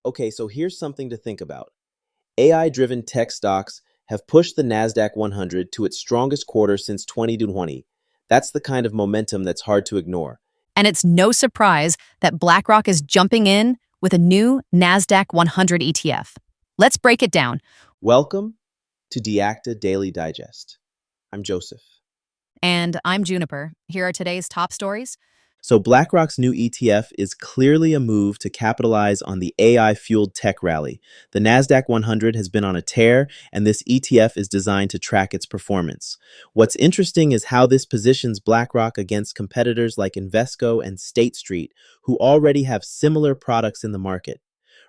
Okay, so here's something to think about. AI-driven tech stocks have pushed the Nasdaq 100 to its strongest quarter since 2020. That's the kind of momentum that's hard to ignore. And it's no surprise that BlackRock is jumping in with a new NASDAQ 100 ETF. Let's break it down. Welcome to DeActa Daily Digest. I'm Joseph. And I'm Juniper. Here are today's top stories. So BlackRock's new ETF is clearly a move to capitalize on the AI-fueled tech rally. The Nasdaq 100 has been on a tear, and this ETF is designed to track its performance. What's interesting is how this positions BlackRock against competitors like Invesco and State Street, who already have similar products in the market.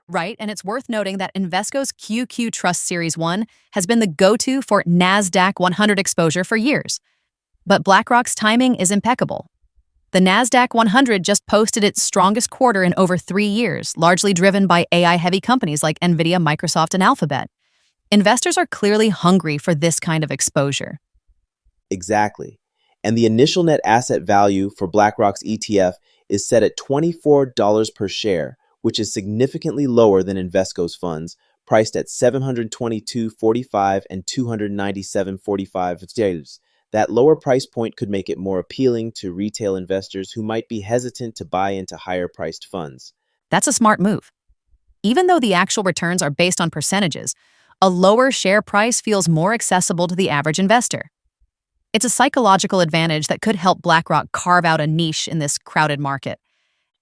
Right, and it's worth noting that Invesco's QQ Trust Series 1 has been the go-to for NASDAQ 100 exposure for years. But BlackRock's timing is impeccable. The NASDAQ 100 just posted its strongest quarter in over 3 years, largely driven by AI-heavy companies like NVIDIA, Microsoft, and Alphabet. Investors are clearly hungry for this kind of exposure. Exactly. And the initial net asset value for BlackRock's ETF is set at $24 per share, which is significantly lower than Invesco's funds, priced at $722.45 and $297.45. That lower price point could make it more appealing to retail investors who might be hesitant to buy into higher-priced funds. That's a smart move. Even though the actual returns are based on percentages, a lower share price feels more accessible to the average investor. It's a psychological advantage that could help BlackRock carve out a niche in this crowded market.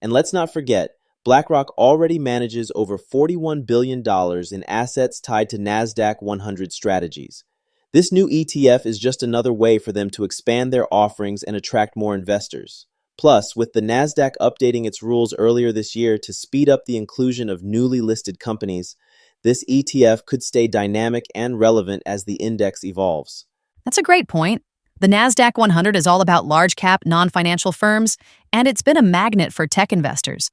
And let's not forget, BlackRock already manages over $41 billion in assets tied to NASDAQ 100 strategies. This new ETF is just another way for them to expand their offerings and attract more investors. Plus, with the Nasdaq updating its rules earlier this year to speed up the inclusion of newly listed companies, this ETF could stay dynamic and relevant as the index evolves. That's a great point. The NASDAQ 100 is all about large-cap, non-financial firms, and it's been a magnet for tech investors.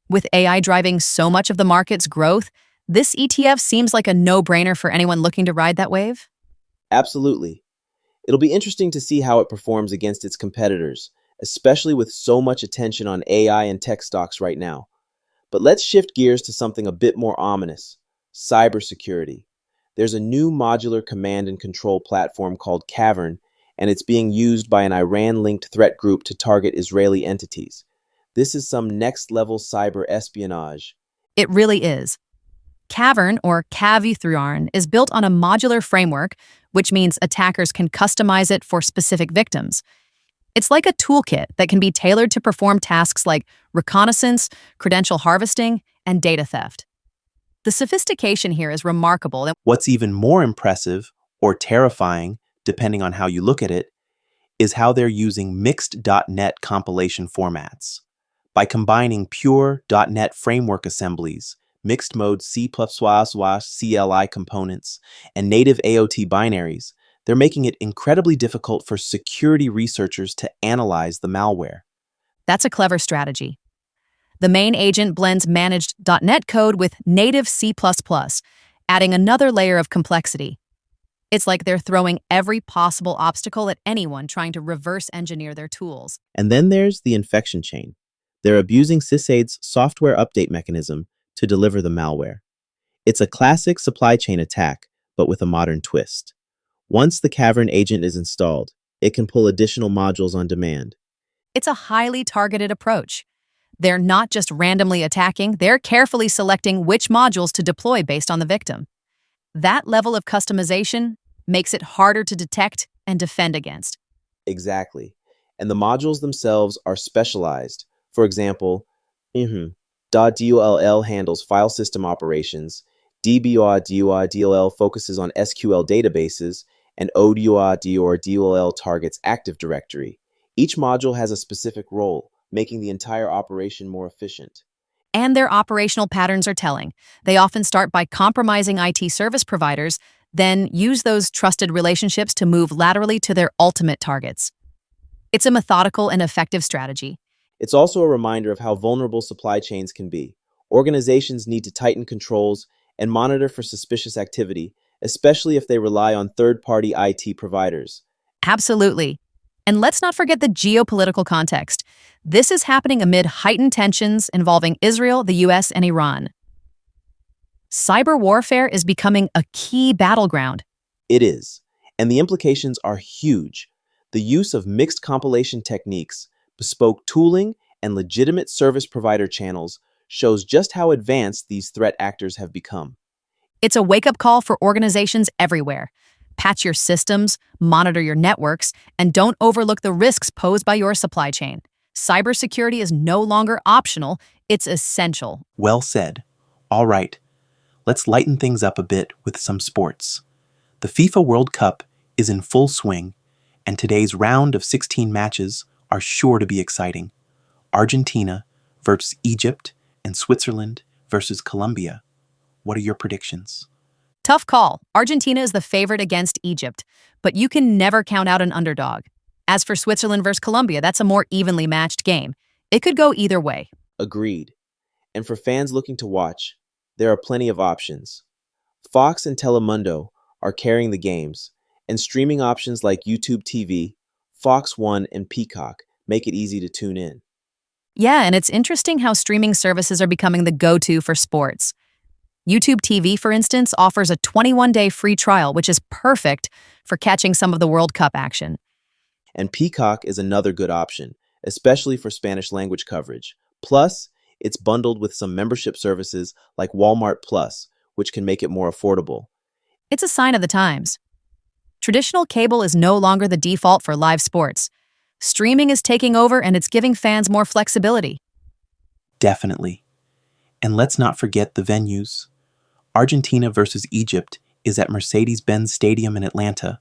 With AI driving so much of the market's growth, this ETF seems like a no-brainer for anyone looking to ride that wave. Absolutely. It'll be interesting to see how it performs against its competitors, especially with so much attention on AI and tech stocks right now. But let's shift gears to something a bit more ominous: cybersecurity. There's a new modular command and control platform called Cavern, and it's being used by an Iran-linked threat group to target Israeli entities. This is some next-level cyber espionage. It really is. Cavern, or Cavithriarn, is built on a modular framework, which means attackers can customize it for specific victims. It's like a toolkit that can be tailored to perform tasks like reconnaissance, credential harvesting, and data theft. The sophistication here is remarkable. What's even more impressive, or terrifying, depending on how you look at it, is how they're using mixed .NET compilation formats. By combining pure .NET framework assemblies, mixed mode C++ CLI components, and native AOT binaries, they're making it incredibly difficult for security researchers to analyze the malware. That's a clever strategy. The main agent blends managed .NET code with native C++, adding another layer of complexity. It's like they're throwing every possible obstacle at anyone trying to reverse engineer their tools. And then there's the infection chain. They're abusing SysAid's software update mechanism to deliver the malware. It's a classic supply chain attack, but with a modern twist. Once the Cavern agent is installed, it can pull additional modules on demand. It's a highly targeted approach. They're not just randomly attacking, they're carefully selecting which modules to deploy based on the victim. That level of customization makes it harder to detect and defend against. Exactly. And the modules themselves are specialized. For example, .doll handles file system operations, DBOR-DOR-DLL focuses on SQL databases, and ODOR-DOR-DLL targets Active Directory. Each module has a specific role, making the entire operation more efficient. And their operational patterns are telling. They often start by compromising IT service providers, then use those trusted relationships to move laterally to their ultimate targets. It's a methodical and effective strategy. It's also a reminder of how vulnerable supply chains can be. Organizations need to tighten controls and monitor for suspicious activity, especially if they rely on third-party IT providers. Absolutely. And let's not forget the geopolitical context. This is happening amid heightened tensions involving Israel, the US, and Iran. Cyber warfare is becoming a key battleground. It is, and the implications are huge. The use of mixed compilation techniques, bespoke tooling, and legitimate service provider channels shows just how advanced these threat actors have become. It's a wake up call for organizations everywhere. Patch your systems, monitor your networks, and don't overlook the risks posed by your supply chain. Cybersecurity is no longer optional, it's essential. Well said. All right, let's lighten things up a bit with some sports. The FIFA World Cup is in full swing, and today's round of 16 matches are sure to be exciting. Argentina versus Egypt and Switzerland versus Colombia. What are your predictions? Tough call. Argentina is the favorite against Egypt, but you can never count out an underdog. As for Switzerland versus Colombia, that's a more evenly matched game. It could go either way. Agreed. And for fans looking to watch, there are plenty of options. Fox and Telemundo are carrying the games, and streaming options like YouTube TV, Fox One, and Peacock make it easy to tune in. Yeah, and it's interesting how streaming services are becoming the go-to for sports. YouTube TV, for instance, offers a 21-day free trial, which is perfect for catching some of the World Cup action. And Peacock is another good option, especially for Spanish language coverage. Plus, it's bundled with some membership services like Walmart Plus, which can make it more affordable. It's a sign of the times. Traditional cable is no longer the default for live sports. Streaming is taking over and it's giving fans more flexibility. Definitely. And let's not forget the venues. Argentina versus Egypt is at Mercedes-Benz Stadium in Atlanta,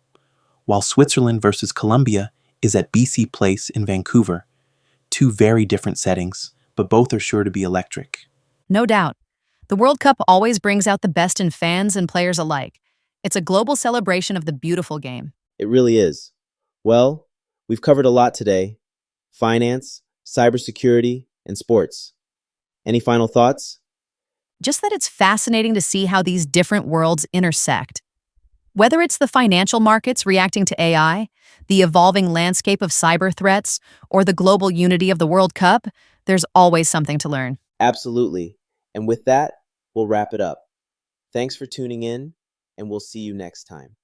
while Switzerland versus Colombia is at BC Place in Vancouver. Two very different settings, but both are sure to be electric. No doubt. The World Cup always brings out the best in fans and players alike. It's a global celebration of the beautiful game. It really is. Well, we've covered a lot today: finance, cybersecurity, and sports. Any final thoughts? Just that it's fascinating to see how these different worlds intersect. Whether it's the financial markets reacting to AI, the evolving landscape of cyber threats, or the global unity of the World Cup, there's always something to learn. Absolutely. And with that, we'll wrap it up. Thanks for tuning in, and we'll see you next time.